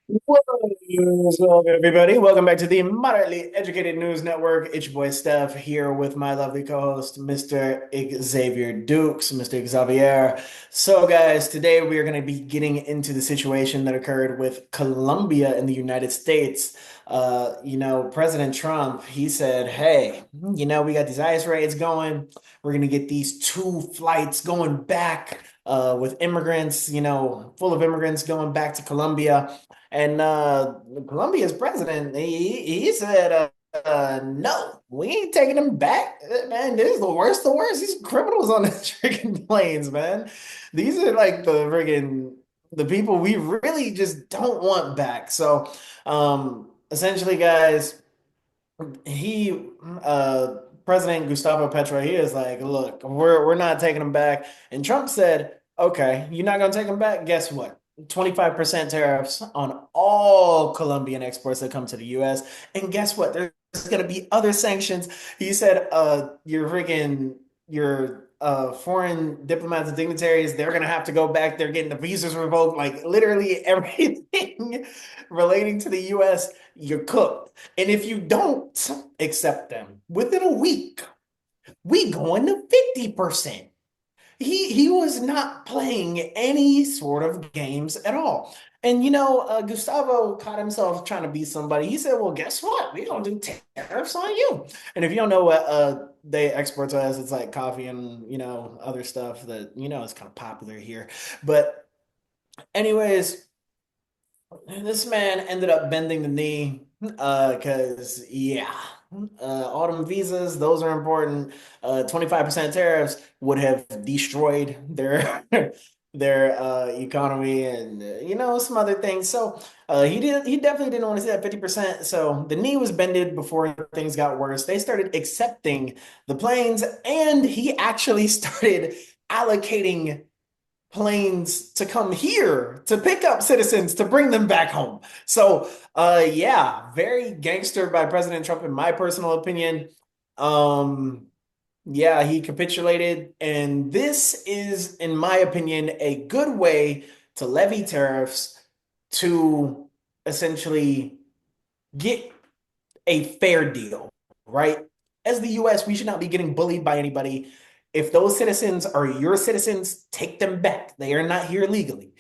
What's up, everybody? Welcome back to the Moderately Educated News Network. It's your boy Steph here with my lovely co-host, Mr. Xavier Dukes, Mr. Xavier. So, guys, today we are going to be getting into the situation that occurred with Colombia in the United States. President Trump, he said, hey, we got these ICE raids going. We're going to get these two flights going back with immigrants, full of immigrants going back to Colombia. And Colombia's president, he said, no, we ain't taking them back. Man, this is the worst of the worst. These criminals on the freaking planes, man. These are like the people we really just don't want back. So, essentially, guys, he President Gustavo Petro, he is like, look, we're not taking them back. And Trump said, okay, you're not gonna take them back. Guess what? 25% tariffs on all Colombian exports that come to the US. And guess what? There's gonna be other sanctions. He said, your foreign diplomats and dignitaries, they're gonna have to go back. They're getting the visas revoked, like literally everything relating to the US, you're cooked. And if you don't accept them within a week, we going to 50%. He was not playing any sort of games at all. And Gustavo caught himself trying to be somebody. He said, "Well, guess what? We gonna do tariffs on you." And if you don't know what they export to us, it's like coffee and other stuff that is kind of popular here. But anyways, this man ended up bending the knee because autumn visas, those are important. 25% tariffs would have destroyed their their economy and some other things. So he definitely didn't want to see that 50%. So the knee was bended before things got worse. They started accepting the planes, and he actually started allocating planes to come here to pick up citizens to bring them back home. So, yeah, very gangster by President Trump, in my personal opinion. Um, yeah, he capitulated, and this is, in my opinion, a good way to levy tariffs to essentially get a fair deal, right? As the US, we should not be getting bullied by anybody. If those citizens are your citizens, take them back. They are not here legally.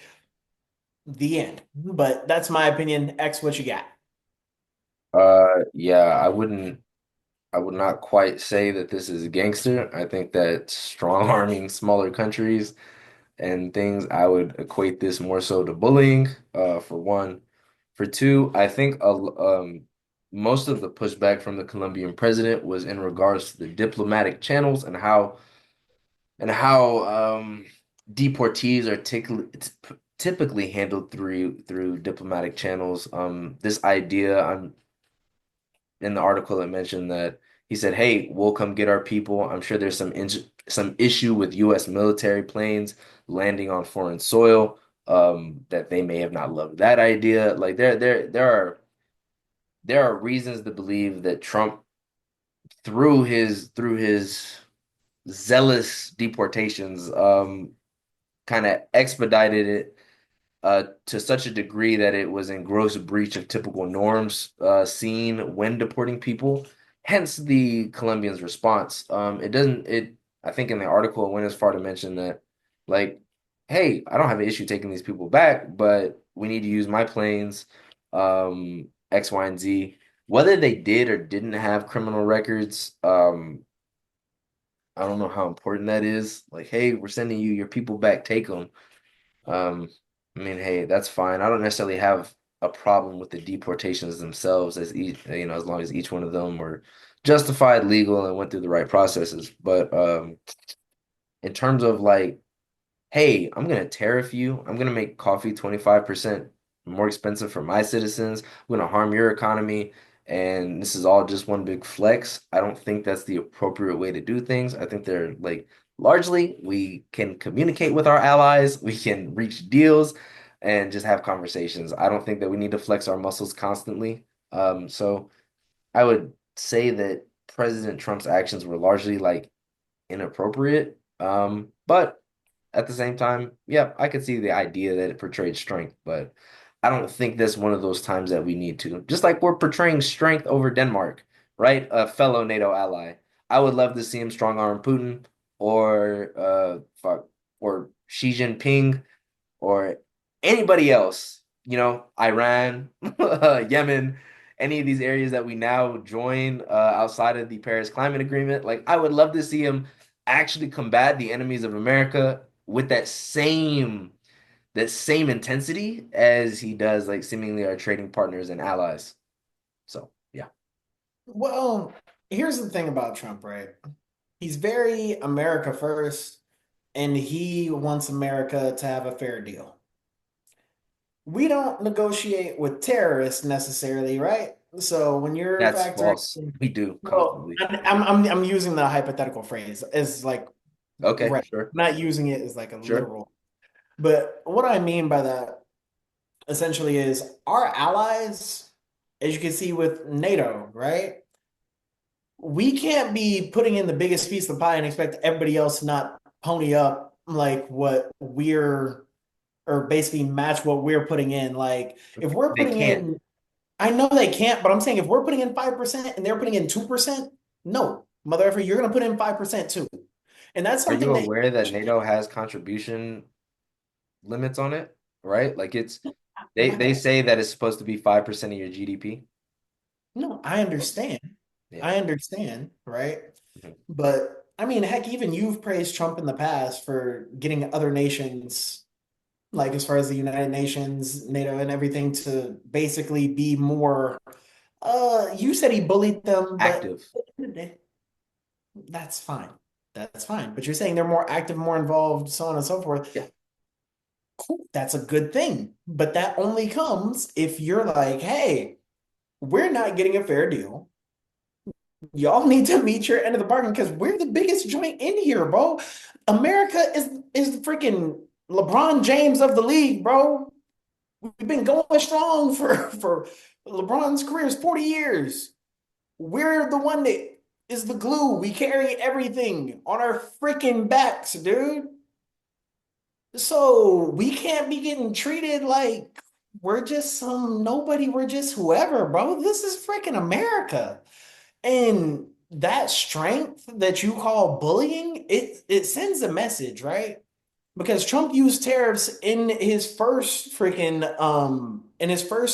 The end. But that's my opinion. X, what you got? Yeah, I would not quite say that this is gangster. I think that strong arming smaller countries and things, I would equate this more so to bullying, for one. For two, I think most of the pushback from the Colombian president was in regards to the diplomatic channels and how deportees are typically handled through diplomatic channels. This idea, in the article it mentioned that he said, "Hey, we'll come get our people." I'm sure there's some issue with U.S. military planes landing on foreign soil, that they may have not loved that idea. Like there are reasons to believe that Trump, through his zealous deportations, kind of expedited it to such a degree that it was in gross breach of typical norms seen when deporting people. Hence the Colombians' response. I think in the article it went as far to mention that, like, hey, I don't have an issue taking these people back, but we need to use my planes, X, Y, and Z. Whether they did or didn't have criminal records, I don't know how important that is. Like, hey, we're sending you your people back, take them. Um, I mean, hey, that's fine. I don't necessarily have a problem with the deportations themselves, as each, as long as each one of them were justified, legal, and went through the right processes. But in terms of like, hey, I'm gonna tariff you. I'm gonna make coffee 25% more expensive for my citizens. I'm gonna harm your economy, and this is all just one big flex. I don't think that's the appropriate way to do things. I think they're like, largely we can communicate with our allies, we can reach deals and just have conversations. I don't think that we need to flex our muscles constantly. So I would say that President Trump's actions were largely like inappropriate. But at the same time, yeah, I could see the idea that it portrayed strength, but I don't think that's one of those times that we need to. Just like we're portraying strength over Denmark, right? A fellow NATO ally. I would love to see him strong arm Putin or or Xi Jinping or anybody else, Iran, Yemen, any of these areas that we now join outside of the Paris Climate Agreement. Like, I would love to see him actually combat the enemies of America with that same intensity as he does, like, seemingly our trading partners and allies. So, yeah, Well, here's the thing about Trump, right? He's very America first, and he wants America to have a fair deal. We don't negotiate with terrorists necessarily, right? So when you're that's factoring, false. We do well, constantly. I'm using the hypothetical phrase as like Okay, right, sure, not using it as like a sure. literal. But what I mean by that essentially is our allies, as you can see with NATO, right? We can't be putting in the biggest piece of the pie and expect everybody else to not pony up like what we're or basically match what we're putting in. Like if we're They putting can't. in, I know they can't, but I'm saying if we're putting in 5% and they're putting in 2%, no, motherfucker, you're gonna put in 5% too. And that's Are you something that aware that NATO has contribution limits on it, right? Like they okay. say that it's supposed to be 5% of your GDP. No, I understand. Yeah. I understand, right? Mhm. But I mean, heck, even you've praised Trump in the past for getting other nations, like as far as the United Nations, NATO, and everything, to basically be more. You said he bullied them, but Active. that's fine. That's fine. But you're saying they're more active, more involved, so on and so forth. Yeah. Cool. That's a good thing. But that only comes if you're like, hey, we're not getting a fair deal. Y'all need to meet your end of the bargain because we're the biggest joint in here, bro. America is the freaking LeBron James of the league, bro. We've been going strong for LeBron's career is 40 years. We're the one that is the glue. We carry everything on our freaking backs, dude. So we can't be getting treated like we're just some nobody. We're just whoever, bro. This is freaking America. And that strength that you call bullying, it sends a message, right? Because Trump used tariffs in his first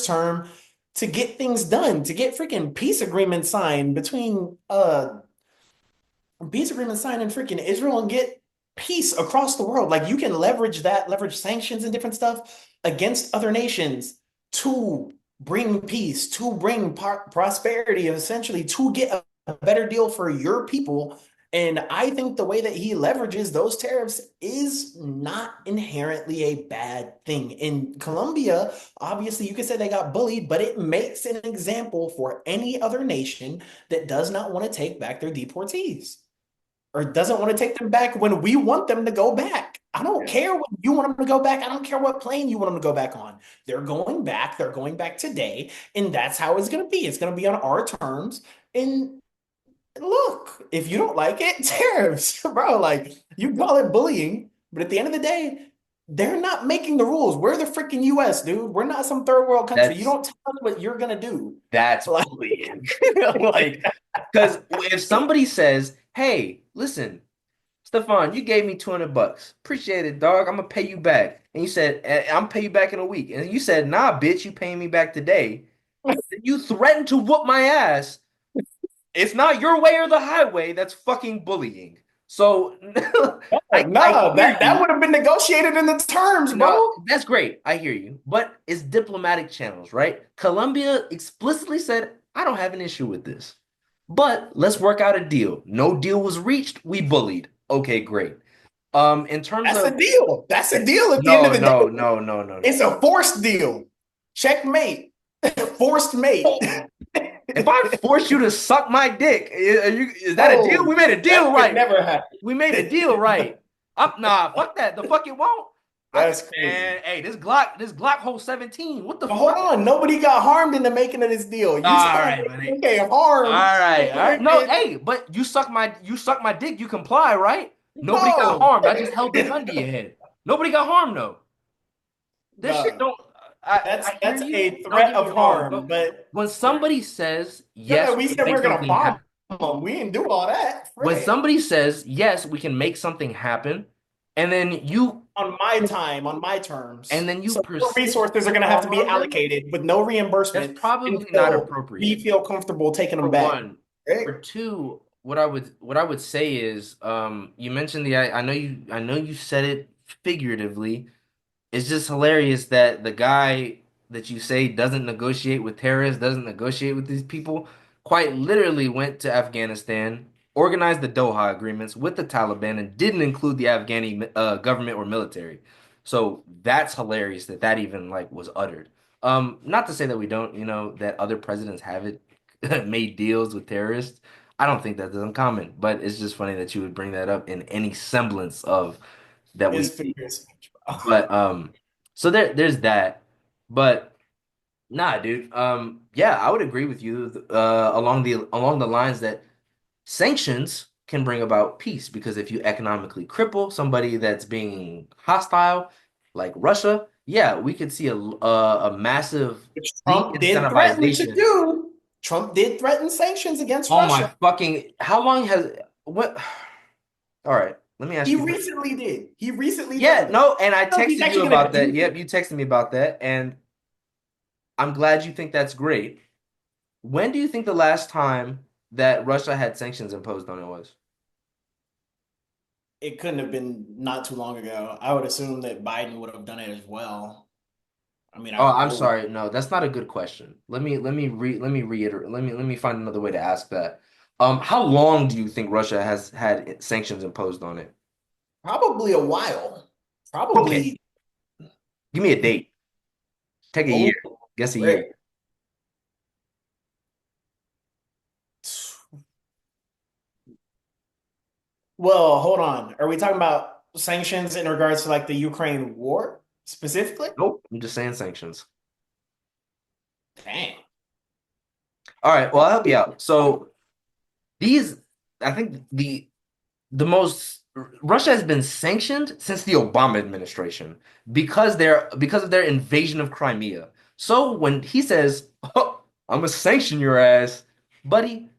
term to get things done, to get freaking peace agreements signed between peace agreement signed in freaking Israel and get peace across the world. Like you can leverage that, leverage sanctions and different stuff against other nations to bring peace, to bring prosperity, essentially to get a better deal for your people. And I think the way that he leverages those tariffs is not inherently a bad thing. In Colombia, obviously, you could say they got bullied, but it makes an example for any other nation that does not want to take back their deportees or doesn't want to take them back when we want them to go back. I don't Yeah. care when you want them to go back. I don't care what plane you want them to go back on. They're going back. They're going back today. And that's how it's going to be. It's going to be on our terms. And look, if you don't like it, tariffs, bro. Like you call it bullying, but at the end of the day, they're not making the rules. We're the freaking US, dude. We're not some third world country. You That's don't tell us what you're going to do. that's Like, bullying. Like, because if somebody says, "Hey, listen, Stefan, you gave me 200 bucks. Appreciate it, dog. I'm gonna pay you back." And you said, "I'm pay you back in a week." And you said, "Nah, bitch, you paying me back today." Then you threatened to whoop my ass. It's not your way or the highway. That's fucking bullying. So oh, I no, hear that you. would have been negotiated in the terms, No, bro. that's great. I hear you. But it's diplomatic channels, right? Colombia explicitly said, I don't have an issue with this. But let's work out a deal. No deal was reached. We bullied. Okay, great. In terms That's a of deal. That's a deal at the end of no, the day. no, no, no, no, It's no. a forced deal. Checkmate. Forced mate. Oh, if I force you to suck my dick, is that a deal? Oh, We made a that deal, could right? never happen. We made a deal, right? Nah, fuck that. The fuck it won't. That's crazy. Man, hey, this Glock holds 17. What the But hold fuck? on, nobody got harmed in the making of this deal. You All sound right, like buddy. okay, All harmed. right, all right. No, Freaking hey, but you suck my dick, you comply, right? Nobody got no. harmed. I just held the gun to your head. Nobody got harmed though. This shit Nah. don't. I hear That's you. a Don't threat get me of wrong, harm, but but when somebody says yeah, yes, we we can said make we're gonna something happen. bomb them. We didn't do all that. When Right. somebody says yes, we can make something happen, and then you On my time, on my and terms. then you So more persist resources are to going to have to be harm them, allocated with no that's reimbursement probably not until we appropriate. feel comfortable taking For them back. one. Right? For two, what I would say is, you mentioned I know you said it figuratively. It's just hilarious that the guy that you say doesn't negotiate with terrorists, doesn't negotiate with these people, quite literally went to Afghanistan, organized the Doha agreements with the Taliban, and didn't include the Afghani government or military. So that's hilarious that that even like was uttered. Not to say that we don't, that other presidents haven't made deals with terrorists. I don't think that's uncommon, but it's just funny that you would bring that up in any semblance of that It's we figure of speech, bro. but so there's that. But nah, dude. Yeah, I would agree with you along the lines that sanctions can bring about peace because if you economically cripple somebody that's being hostile, like Russia, yeah, we could see a massive Which Trump did threaten to de-incentivization. do. Trump did threaten sanctions against Oh my Russia. fucking, how long has what? All right, let me ask He you this. recently did. He recently Yeah, threatened it. no, and I I don't know if he's texted you actually going to about that. do Yep, it. you texted me about that, and I'm glad you think that's great. When do you think the last time that Russia had sanctions imposed on it was? It couldn't have been not too long ago. I would assume that Biden would have done it as well. I mean, I Oh, would I'm hope. sorry. No, that's not a good question. Let me reiterate. Let me find another way to ask that. How long do you think Russia has had sanctions imposed on it? Probably a while. Okay, Probably give me a date. Take a year. oh, Guess a year. right. Well, hold on. Are we talking about sanctions in regards to like the Ukraine war specifically? Nope. I'm just saying sanctions. Dang. All right. Well, I'll help you out. So these, I think the most Russia has been sanctioned since the Obama administration because of their invasion of Crimea. So when he says, oh, "I'm gonna sanction your ass," buddy,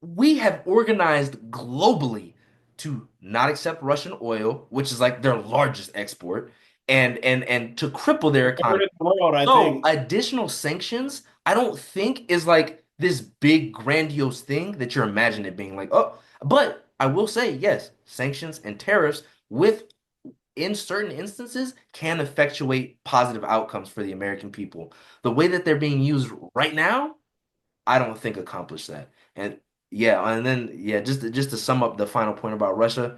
we have organized globally to not accept Russian oil, which is like their largest export, and to cripple their Third economy. in the world, I So think. additional sanctions, I don't think is like this big grandiose thing that you're imagining it being like, oh, but I will say, yes, sanctions and tariffs with in certain instances can effectuate positive outcomes for the American people. The way that they're being used right now, I don't think accomplish that. And yeah, and then yeah, just to sum up the final point about Russia,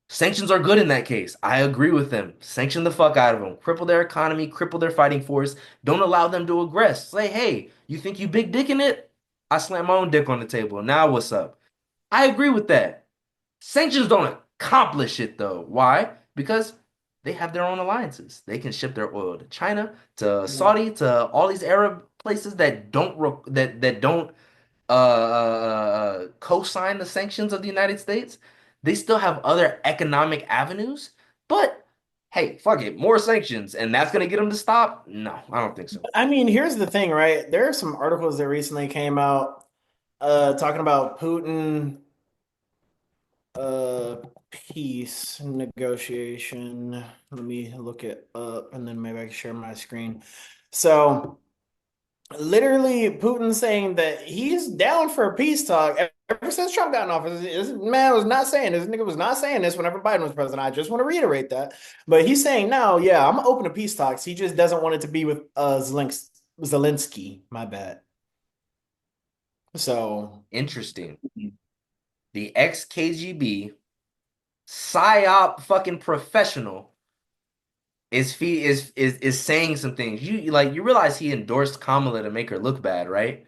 sanctions are good in that case. I agree with them. Sanction the fuck out of them. Cripple their economy, cripple their fighting force. Don't allow them to aggress. Say, hey, you think you big dick in it? I slammed my own dick on the table. Now what's up? I agree with that. Sanctions don't accomplish it though. Why? Because they have their own alliances. They can ship their oil to China, to Saudi, to all these Arab places that don't co-sign the sanctions of the United States. They still have other economic avenues, but hey, fuck it, more sanctions, and that's gonna get them to stop? No, I don't think so. I mean, here's the thing, right? There are some articles that recently came out talking about Putin uh peace negotiation. Let me look it up and then maybe I can share my screen. So literally Putin saying that he's down for a peace talk ever since Trump got in office. This man was not saying this. Nigga was not saying this whenever Biden was president. I just want to reiterate that. But he's saying now, yeah, I'm open to peace talks. He just doesn't want it to be with Zelensky. My bad. So Interesting. The ex-KGB psyop fucking professional is saying some things. You realize he endorsed Kamala to make her look bad, right?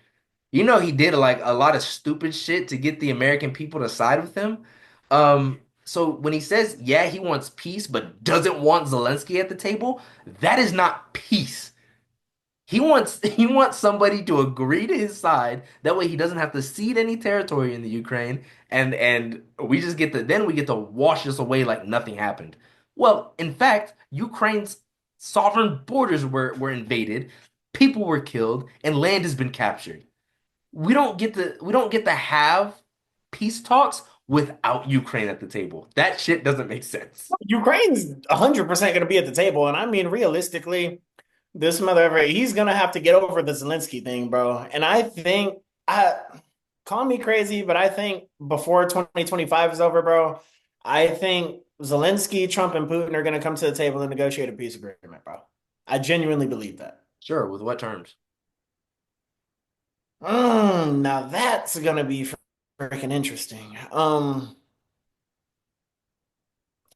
You know he did like a lot of stupid shit to get the American people to side with him. So when he says, yeah, he wants peace, but doesn't want Zelensky at the table, that is not peace. He wants somebody to agree to his side. That way he doesn't have to cede any territory in the Ukraine, and we get to wash this away like nothing happened. Well, in fact, Ukraine's sovereign borders were invaded, people were killed, and land has been captured. We don't get to have peace talks without Ukraine at the table. That shit doesn't make sense. Ukraine's 100% going to be at the table. And I mean, realistically, this mother, he's going to have to get over the Zelensky thing, bro. And I think, I call me crazy, but I think before 2025 is over, bro, I think Zelensky, Trump, and Putin are going to come to the table and negotiate a peace agreement, bro. I genuinely believe that. Sure, with what terms? Now that's going to be freaking interesting.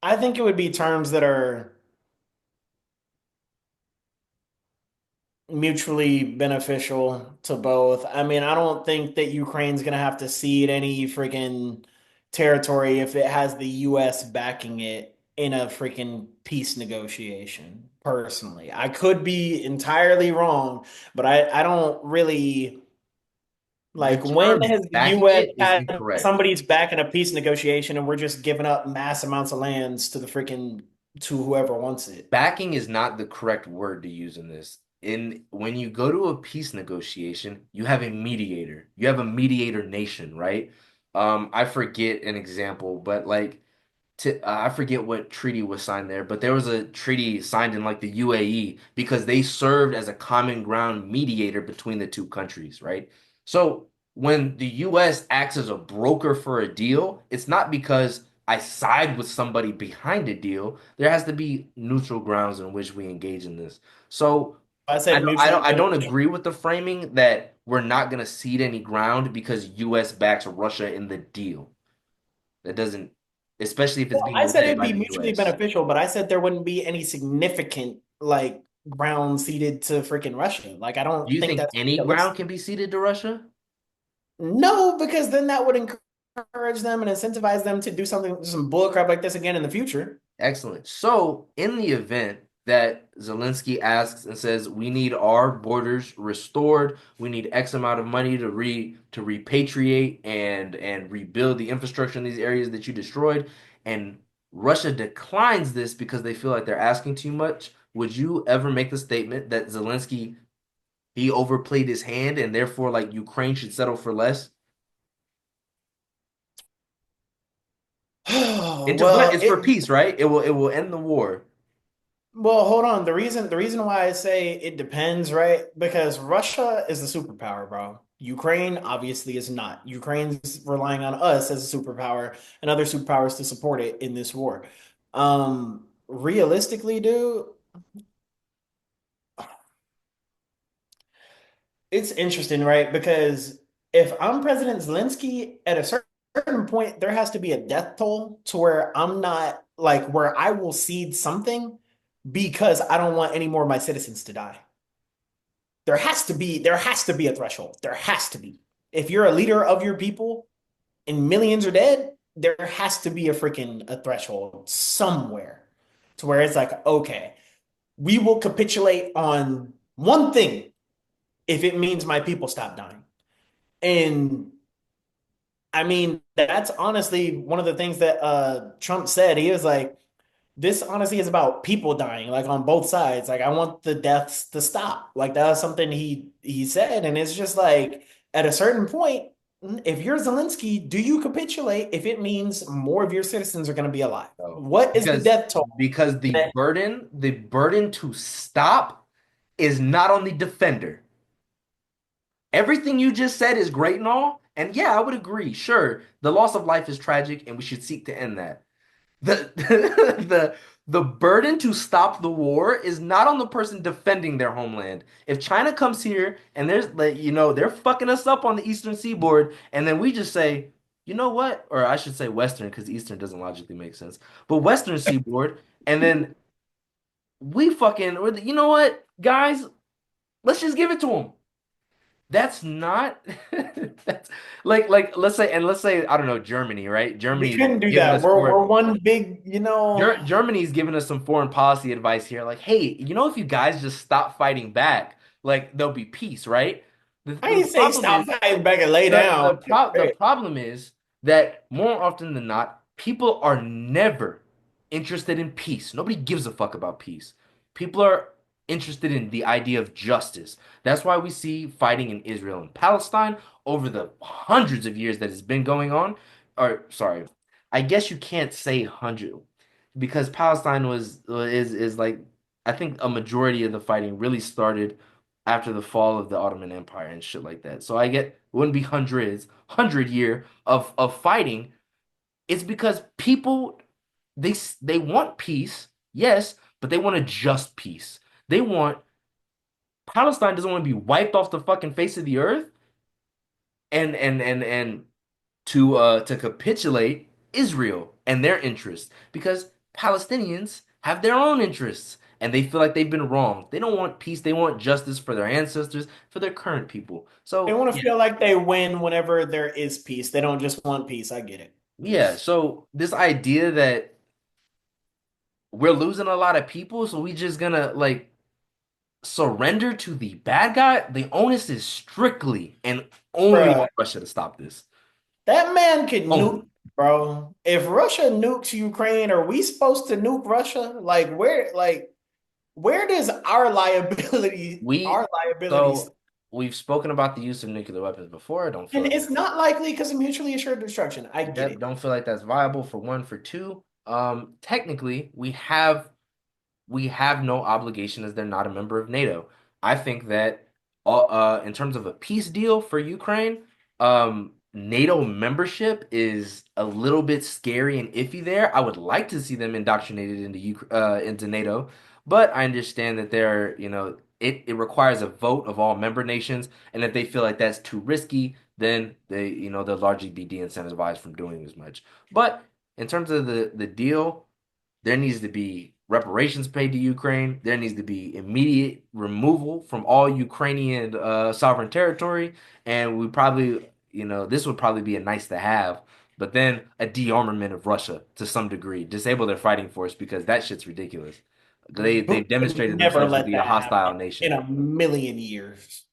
I think it would be terms that are mutually beneficial to both. I mean, I don't think that Ukraine's gonna have to cede any freaking territory if it has the US backing it in a freaking peace negotiation, personally. I could be entirely wrong, but I don't really The like when term has the backing US it is had incorrect. somebody's back in a peace negotiation and we're just giving up mass amounts of lands to the freaking to whoever wants it? Backing is not the correct word to use in this. In when you go to a peace negotiation, you have a mediator. You have a mediator nation, right? I forget an example, but like I forget what treaty was signed there, but there was a treaty signed in like the UAE because they served as a common ground mediator between the two countries, right? So when the US acts as a broker for a deal, it's not because I side with somebody behind a deal. There has to be neutral grounds in which we engage in this. So I I said don't, I mutually don't, I don't beneficial. agree with the framing that we're not going to cede any ground because US backs Russia in the deal. That doesn't, especially if it's Well, being I said led it'd by be the mutually US. beneficial, but I said there wouldn't be any significant like ground ceded to freaking Russia. Like I Do don't you think think that's any ground realistic. can be ceded to Russia? No, because then that would encourage them and incentivize them to do something, some bullcrap like this again in the future. Excellent. So, in the event that Zelensky asks and says, "We need our borders restored. We need X amount of money to repatriate and rebuild the infrastructure in these areas that you destroyed," and Russia declines this because they feel like they're asking too much, would you ever make the statement that Zelensky he overplayed his hand and therefore like Ukraine should settle for less? But Well, it's for it peace, right? It will end the war. well, hold on. The reason why I say it depends, right? Because Russia is the superpower, bro. Ukraine obviously is not. Ukraine's relying on us as a superpower and other superpowers to support it in this war. Realistically, dude, it's interesting, right? Because if I'm President Zelensky, at a certain point, there has to be a death toll to where I'm not like where I will cede something because I don't want any more of my citizens to die. There has to be a threshold. There has to be. If you're a leader of your people and millions are dead, there has to be a freaking a threshold somewhere to where it's like, okay, we will capitulate on one thing if it means my people stop dying. And I mean, that's honestly one of the things that Trump said. He was like, this honestly is about people dying, like on both sides. Like I want the deaths to stop. Like that was something he said. And it's just like at a certain point, if you're Zelensky, do you capitulate if it means more of your citizens are going to be alive? So What is the because death toll? because the That, burden to stop is not on the defender. Everything you just said is great and all, and yeah, I would agree. Sure, the loss of life is tragic, and we should seek to end that. The the the burden to stop the war is not on the person defending their homeland. If China comes here and there's like they're fucking us up on the eastern seaboard, and then we just say, you know what? Or I should say western because eastern doesn't logically make sense. But western seaboard, and then we fucking you know what, guys? Let's just give it to them. That's not that's like let's say I don't know Germany, right? we Germany's couldn't do giving that. us We're foreign one big, Germany's giving us some foreign policy advice here. Like, hey, if you guys just stop fighting back, like there'll be peace, right? The, I the ain't say problem is stop fighting back and lay the down. the the problem is that more often than not, people are never interested in peace. Nobody gives a fuck about peace. People are interested in the idea of justice. That's why we see fighting in Israel and Palestine over the hundreds of years that it's been going on. Or sorry, I guess you can't say hundred because Palestine was is like I think a majority of the fighting really started after the fall of the Ottoman Empire and shit like that. So I get it wouldn't be hundred year of fighting. It's because people they want peace, yes, but they want a just peace. They want Palestine doesn't want to be wiped off the fucking face of the earth and to capitulate Israel and their interests because Palestinians have their own interests and they feel like they've been wronged. They don't want peace, they want justice for their ancestors, for their current people. They So, want to yeah. feel like they win whenever there is peace. They don't just want peace. I get it. Yeah, so this idea that we're losing a lot of people, so we just gonna like surrender to the bad guy, the onus is strictly and only on Bruh, Russia to stop this. that man could nuke, Only. bro. If Russia nukes Ukraine, are we supposed to nuke Russia? Where does We our liability so we've spoken about the use of nuclear weapons before. I don't feel And like it's not likely because of mutually assured destruction. I get yep, it. don't feel like that's viable for one. For two, technically we have no obligation as they're not a member of NATO. I think that in terms of a peace deal for Ukraine, NATO membership is a little bit scary and iffy there. I would like to see them indoctrinated into NATO, but I understand that it requires a vote of all member nations, and if they feel like that's too risky, then they'll largely be de-incentivized from doing as much. But in terms of the deal, there needs to be reparations paid to Ukraine. There needs to be immediate removal from all Ukrainian sovereign territory. And this would probably be a nice to have, but then a de-armament of Russia to some degree, disable their fighting force because that shit's ridiculous. Putin They've would demonstrated never themselves to let be a that hostile happen in nation. a million years.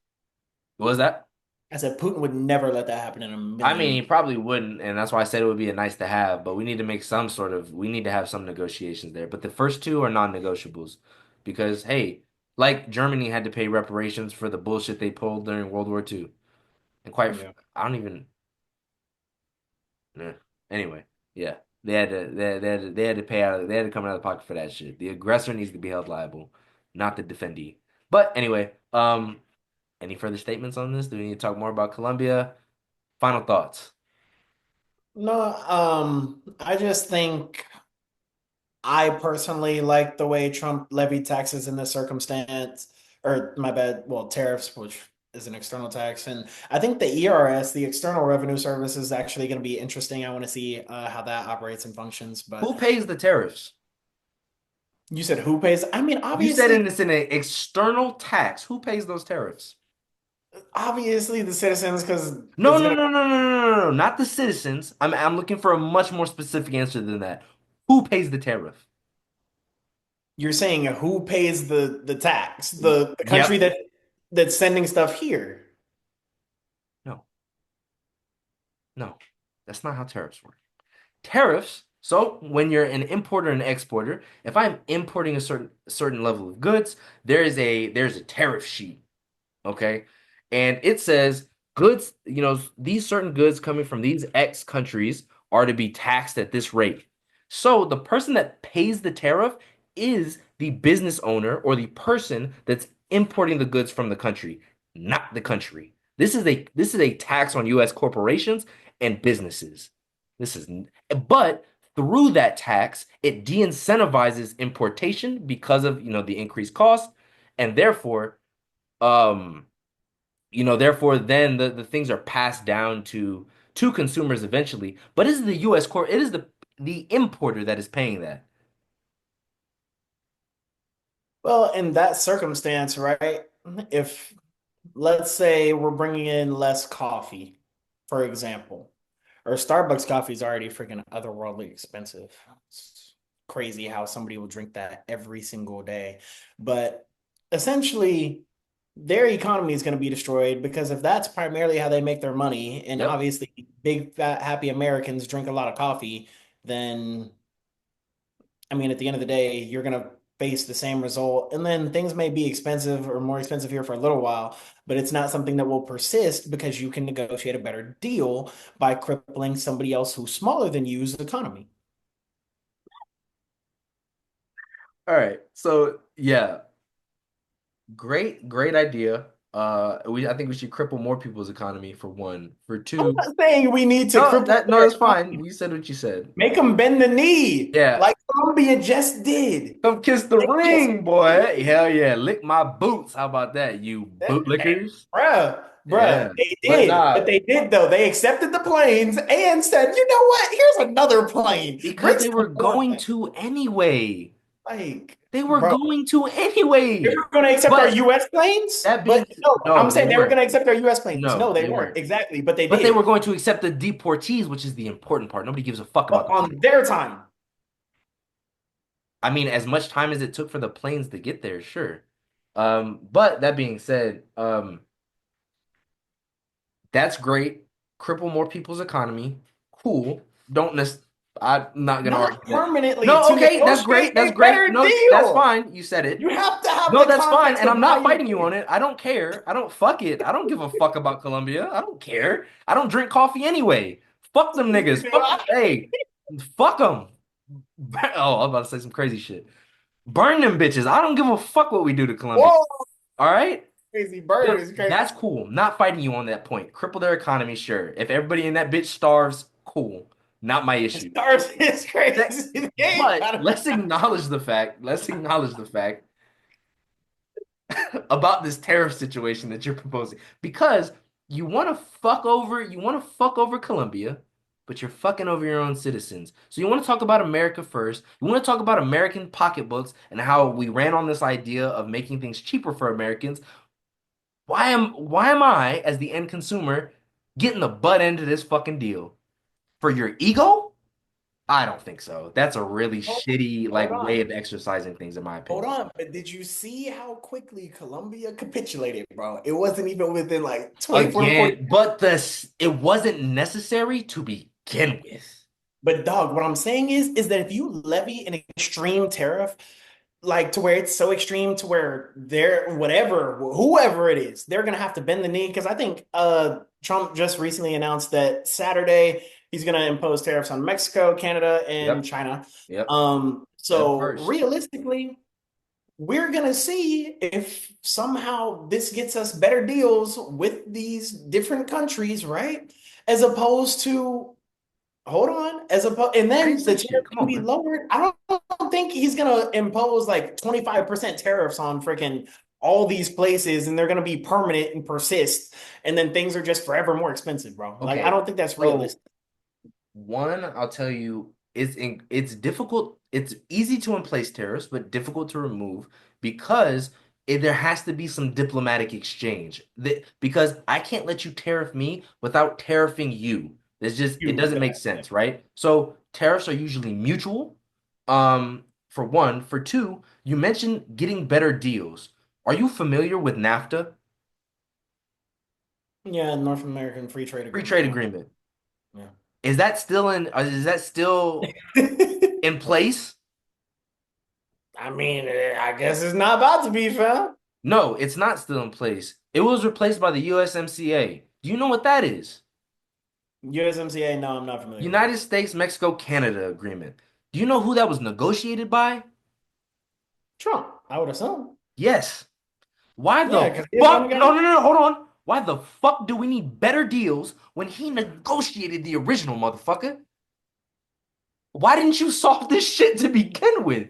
What was that? I said Putin would never let that happen in a I mean, million he years. probably wouldn't, and that's why I said it would be a nice to have, but we need to have some negotiations there. But the first two are non-negotiables because, hey, like Germany had to pay reparations for the bullshit they pulled during World War II. And Yeah. I don't even, eh. Anyway, yeah, they had to pay out, they had to come out of pocket for that shit. The aggressor needs to be held liable, not the defendee. But anyway, any further statements on this? Do we need to talk more about Colombia? Final thoughts. No, I just think I personally like the way Trump levied taxes in this circumstance, or my bad, well, tariffs, which is an external tax. And I think the ERS, the External Revenue Service, is actually going to be interesting. I want to see how that operates and functions. But Who pays the tariffs? you said who pays? I mean, You said obviously, it's an external tax. Who pays those tariffs? obviously the citizens, because No, it's no, going to, no, no, no, no, no, no, not the citizens. I'm looking for a much more specific answer than that. Who pays the tariff? you're saying who pays the tax? The country Yep. that's sending stuff here. No, no, that's not how tariffs work. Tariffs. So when you're an importer and exporter, if I'm importing a certain level of goods, there's a tariff sheet. Okay. And it says goods, these certain goods coming from these X countries are to be taxed at this rate. So the person that pays the tariff is the business owner or the person that's importing the goods from the country, not the country. This is a tax on US corporations and businesses. This is but through that tax, it de-incentivizes importation because of, the increased cost and um therefore then the things are passed down to consumers eventually. But it is the US core, it is the importer that is paying that. Well, in that circumstance, right? If let's say we're bringing in less coffee, for example, or Starbucks coffee is already freaking otherworldly expensive. It's crazy how somebody will drink that every single day. But essentially, their economy is going to be destroyed because if that's primarily how they make their money, and Yep. obviously big, fat, happy Americans drink a lot of coffee, then I mean, at the end of the day, you're gonna face the same result. And then things may be expensive or more expensive here for a little while, but it's not something that will persist because you can negotiate a better deal by crippling somebody else who's smaller than you's economy. All right. So yeah, great idea. I think we should cripple more people's economy for one. For I'm two, not saying we need to no, cripple no, their that's fine. economy. You said what you said. Make them bend the knee Yeah. like Colombia just did. Come kiss the They just ring, boy. Hell yeah. Lick my boots. How about that, you Hey, bootlickers? bruh, Yeah. they But did. But nah, they did though. They accepted the planes and said, you know what? Here's another plane. because Bring they some were more. going to anyway. Like, They were bro, going to they anyway. were going to accept our But U.S. planes, that but being, no, I'm no, they saying they were weren't. going to accept our U.S. planes. No, No, they they weren't weren't. exactly, but they But they were did. going to accept the deportees, which is the important part. Nobody gives a fuck But about the on people. their time, I mean, as much time as it took for the planes to get there, sure. But that being said, that's great. Cripple more people's economy. Cool. Don't nec- I'm not gonna argue not that. permanently No, to okay, that's negotiate great. That's a great. better No, that's deal. fine. You said it. You have to have No, the that's fine. context And of I'm why not you're fighting you on doing it. I don't care. I don't fuck it. I don't give a fuck about Colombia. I don't care. I don't drink coffee anyway. Fuck them niggas. Fuck, it. hey, fuck them. Oh, I'm about to say some crazy shit. Burn them bitches. I don't give a fuck what we do to Colombia. Whoa, All right? crazy bird is crazy. That's cool. Not fighting you on that point. Cripple their economy, sure. If everybody in that bitch starves, cool. Not my issue. Stars is That- crazy. They ain't But got it. let's acknowledge the fact. Let's acknowledge the fact about this tariff situation that you're proposing because you want to fuck over Colombia, but you're fucking over your own citizens. So you want to talk about America first. You want to talk about American pocketbooks and how we ran on this idea of making things cheaper for Americans. Why am I as the end consumer getting the butt end of this fucking deal? For your ego? I don't think so. That's a really Hold shitty hold way on. of exercising things in my Hold opinion. on. But did you see how quickly Colombia capitulated, bro? It wasn't even within like 24 to 40. Again, but this it wasn't necessary to begin with. But dog, what I'm saying is that if you levy an extreme tariff, like to where it's so extreme to where they're whatever, whoever it is, they're gonna have to bend the knee. Because I think Trump just recently announced that Saturday he's gonna impose tariffs on Mexico, Canada, and Yep, China. yep. Them So first. realistically, we're gonna see if somehow this gets us better deals with these different countries, right? As opposed to hold on, as opposed, and I didn't then the say shit. tariff Come can on, be man. lowered. I don't think he's gonna impose like 25% tariffs on freaking all these places, and they're gonna be permanent and persist, and then things are just forever more expensive, bro. Like I Okay. don't think that's So realistic. one, I'll tell you, it's difficult. It's easy to place tariffs, but difficult to remove because there has to be some diplomatic exchange. Because I can't let you tariff me without tariffing you. It You doesn't make sense, right? So tariffs are usually mutual. For one. For two, you mentioned getting better deals. Are you familiar with NAFTA? yeah, North American Free Trade Free Agreement. trade Yeah, agreement. yeah. Is that still in place? I mean, I guess it's not about to be, fam. No, it's not still in place. It was replaced by the USMCA. Do you know what that is? USMCA, no, I'm not familiar with United that. States Mexico Canada Agreement. Do you know who that was negotiated by? Trump, I would assume. Yes. Why Yeah, the because he's the one who fuck? got No, it. no, no, hold on. Why the fuck do we need better deals when he negotiated the original motherfucker? Why didn't you solve this shit to begin with?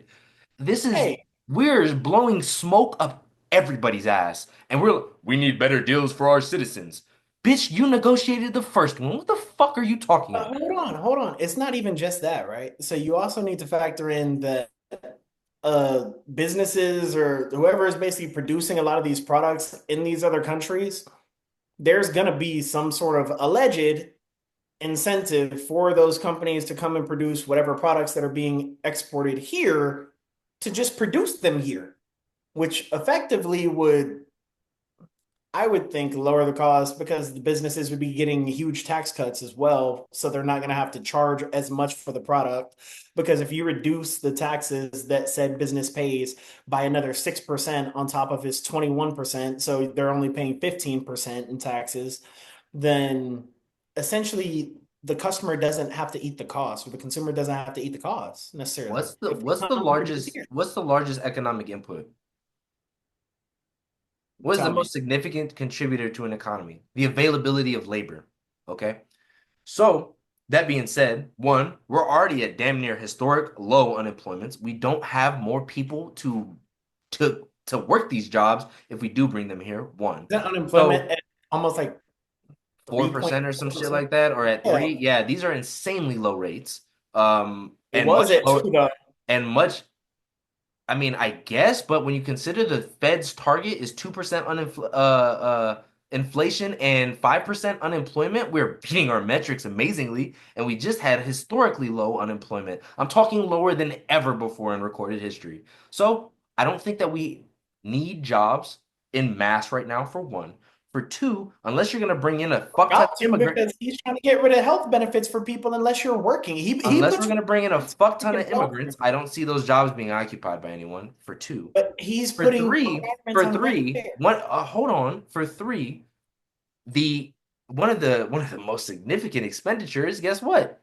This is Hey, we're blowing smoke up everybody's ass, and we need better deals for our citizens. Bitch, you negotiated the first one. What the fuck are you talking about? hold on. It's not even just that, right? So you also need to factor in that businesses or whoever is basically producing a lot of these products in these other countries, there's gonna be some sort of alleged incentive for those companies to come and produce whatever products that are being exported here to just produce them here, which effectively would I would think lower the cost because the businesses would be getting huge tax cuts as well. So they're not going to have to charge as much for the product. Because if you reduce the taxes that said business pays by another 6% on top of his 21%, so they're only paying 15% in taxes, then essentially the customer doesn't have to eat the cost, or the consumer doesn't have to eat the cost necessarily. What's the If what's they're the not produced largest here. what's the largest economic input? What is the Tell me. most significant contributor to an economy? The availability of labor. Okay. So, that being said, one, we're already at damn near historic low unemployments. We don't have more people to work these jobs if we do bring them here. One. Isn't unemployment So, at almost like 4% or some shit 3.4%? like that, or at Yeah, 3. Yeah, these are insanely low rates. it And was much at lower two though. and much I mean, I guess, but when you consider the Fed's target is 2% inflation and 5% unemployment, we're beating our metrics amazingly, and we just had historically low unemployment. I'm talking lower than ever before in recorded history. So I don't think that we need jobs in mass right now, for one. For two, unless you're gonna bring in a fuck ton of Got to immigrant, because he's trying to get rid of health benefits for people unless you're working. He unless we're puts gonna bring in a fuck ton of freaking immigrants, welfare, I don't see those jobs being occupied by anyone. For two. but he's For putting three, requirements on welfare. hold on. For three, the one of the most significant expenditures, guess what?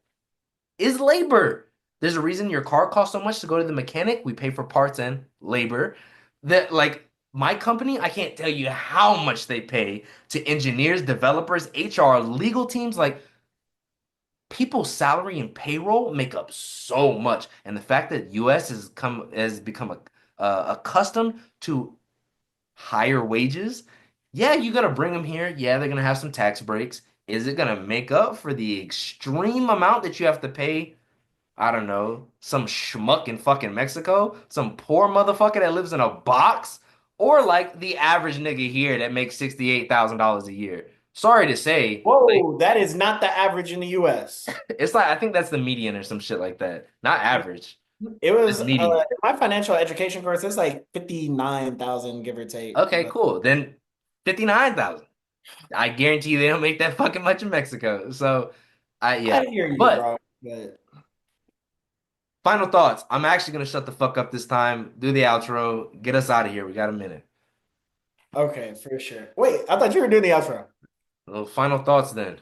Is labor. There's a reason your car costs so much to go to the mechanic. We pay for parts and labor. That like my company, I can't tell you how much they pay to engineers, developers, HR, legal teams. Like people's salary and payroll make up so much. And the fact that US has become accustomed to higher wages. Yeah, you gotta bring them here. Yeah, they're gonna have some tax breaks. Is it gonna make up for the extreme amount that you have to pay? I don't know, some schmuck in fucking Mexico, some poor motherfucker that lives in a box, or like the average nigga here that makes $68,000 a year. Sorry to say, like Whoa, that is not the average in the US. it's like I think that's the median or some shit like that. Not average, It was just median. my financial education course, it's like 59,000 give or take. Okay, But cool. Then 59,000. I guarantee you they don't make that fucking much in Mexico. So, yeah. I hear you, But bro. But final thoughts. I'm actually gonna shut the fuck up this time. Do the outro. Get us out of here. We got a minute. okay, for sure. Wait, I thought you were doing the outro. Well, final thoughts then,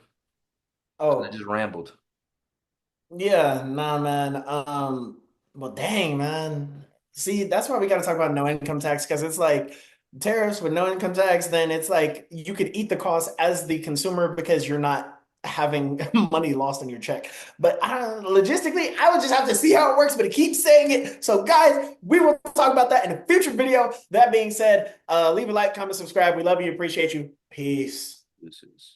because I Oh, just rambled. yeah, nah, man. Well, dang, man. See, that's why we got to talk about no income tax because it's like tariffs with no income tax, then it's like you could eat the cost as the consumer because you're not having money lost in your check. But logistically, I would just have to see how it works, but it keeps saying it. So, guys, we will talk about that in a future video. That being said, leave a like, comment, subscribe. We love you, appreciate you. Peace. This is